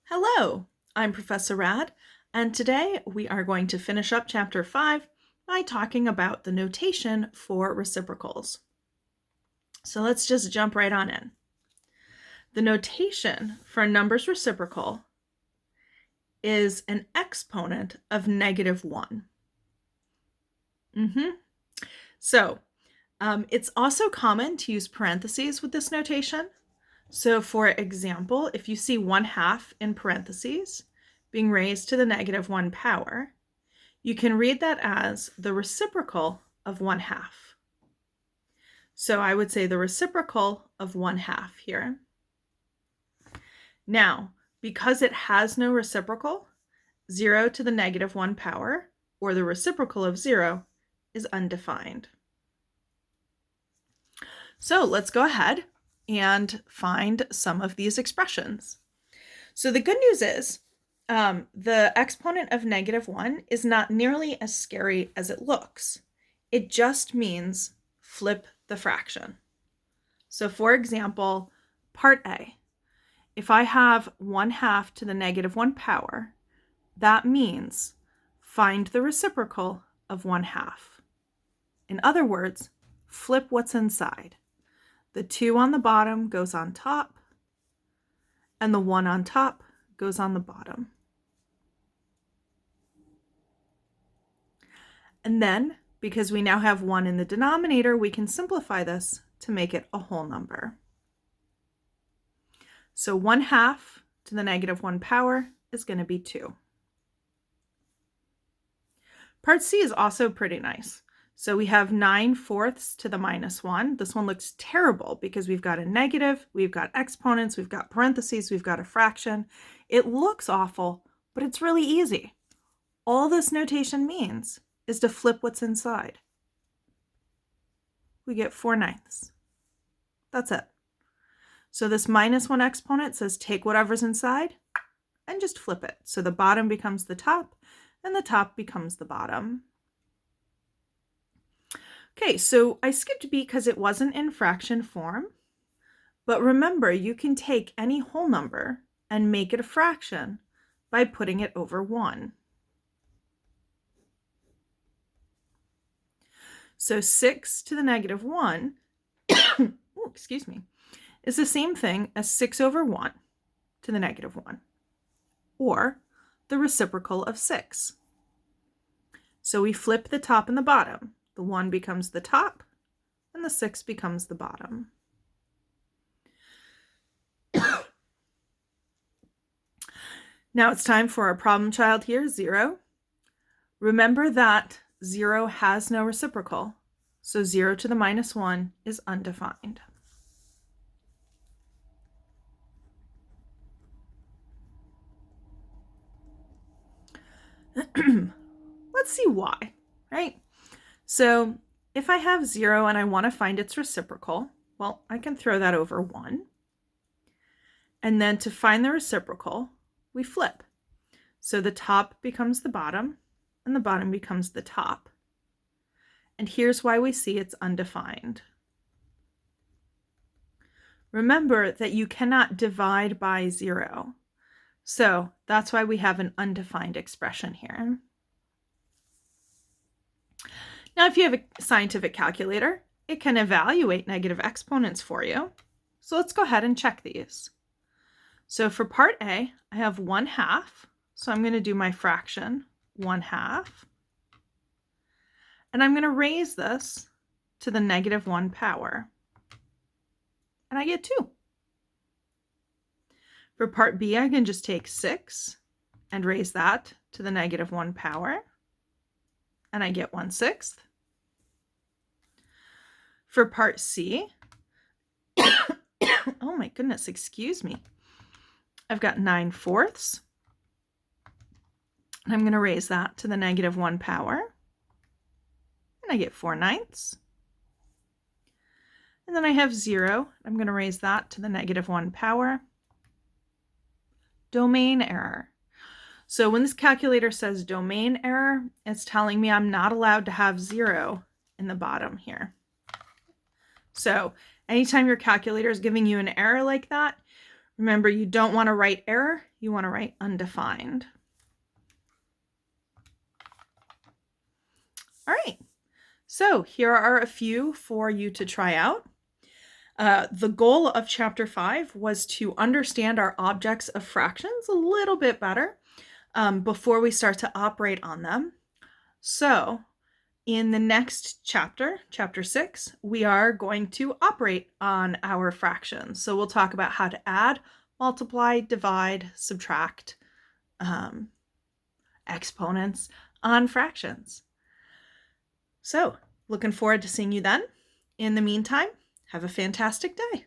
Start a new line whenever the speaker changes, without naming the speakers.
Hello, I'm Professor Rad, and today we are going to finish up Chapter 5 by talking about the notation for reciprocals. So let's just jump right on in. The notation for a number's reciprocal is an exponent of -1. So it's also common to use parentheses with this notation. So for example, if you see 1/2 in parentheses being raised to the -1 power, you can read that as the reciprocal of 1/2. So I would say the reciprocal of 1/2 here. Now, because it has no reciprocal, 0 to the -1 power, or the reciprocal of 0, is undefined. So let's go ahead and find some of these expressions. So the good news is the exponent of -1 is not nearly as scary as it looks. It just means flip the fraction. So for example, part A, if I have 1/2 to the -1 power, that means find the reciprocal of 1/2. In other words, flip what's inside. The 2 on the bottom goes on top, and the 1 on top goes on the bottom. And then, because we now have 1 in the denominator, we can simplify this to make it a whole number. So 1/2 to the -1 power is going to be 2. Part C is also pretty nice. So we have 9/4 to the -1. This one looks terrible because we've got a negative, we've got exponents, we've got parentheses, we've got a fraction. It looks awful, but it's really easy. All this notation means is to flip what's inside. We get 4/9. That's it. So this -1 exponent says take whatever's inside and just flip it. So the bottom becomes the top and the top becomes the bottom. Okay, so I skipped B because it wasn't in fraction form. But remember, you can take any whole number and make it a fraction by putting it over 1. So 6 to the -1, excuse me, is the same thing as 6/1 to the -1, or the reciprocal of 6. So we flip the top and the bottom. The 1 becomes the top, and the 6 becomes the bottom. Now it's time for our problem child here, 0. Remember that 0 has no reciprocal, so 0 to the -1 is undefined. Let's see why, right? So if I have 0 and I want to find its reciprocal, well, I can throw that over 1. And then to find the reciprocal, we flip. So the top becomes the bottom, and the bottom becomes the top. And here's why we see it's undefined. Remember that you cannot divide by 0. So that's why we have an undefined expression here. Now, if you have a scientific calculator, it can evaluate negative exponents for you. So let's go ahead and check these. So for part A, I have 1/2. So I'm going to do my fraction 1/2. And I'm going to raise this to the -1 power. And I get 2. For part B, I can just take 6 and raise that to the -1 power. And I get 1/6. For part C, oh my goodness, excuse me. I've got 9/4. And I'm going to raise that to the -1 power. And I get 4/9. And then I have 0. I'm going to raise that to the -1 power. Domain error. So when this calculator says domain error, it's telling me I'm not allowed to have 0 in the bottom here. So anytime your calculator is giving you an error like that, remember you don't want to write error, you want to write undefined. All right, so here are a few for you to try out. The goal of chapter 5 was to understand our objects of fractions a little bit better before we start to operate on them. So in the next chapter, chapter 6, we are going to operate on our fractions. So we'll talk about how to add, multiply, divide, subtract exponents on fractions. So looking forward to seeing you then. In the meantime, have a fantastic day.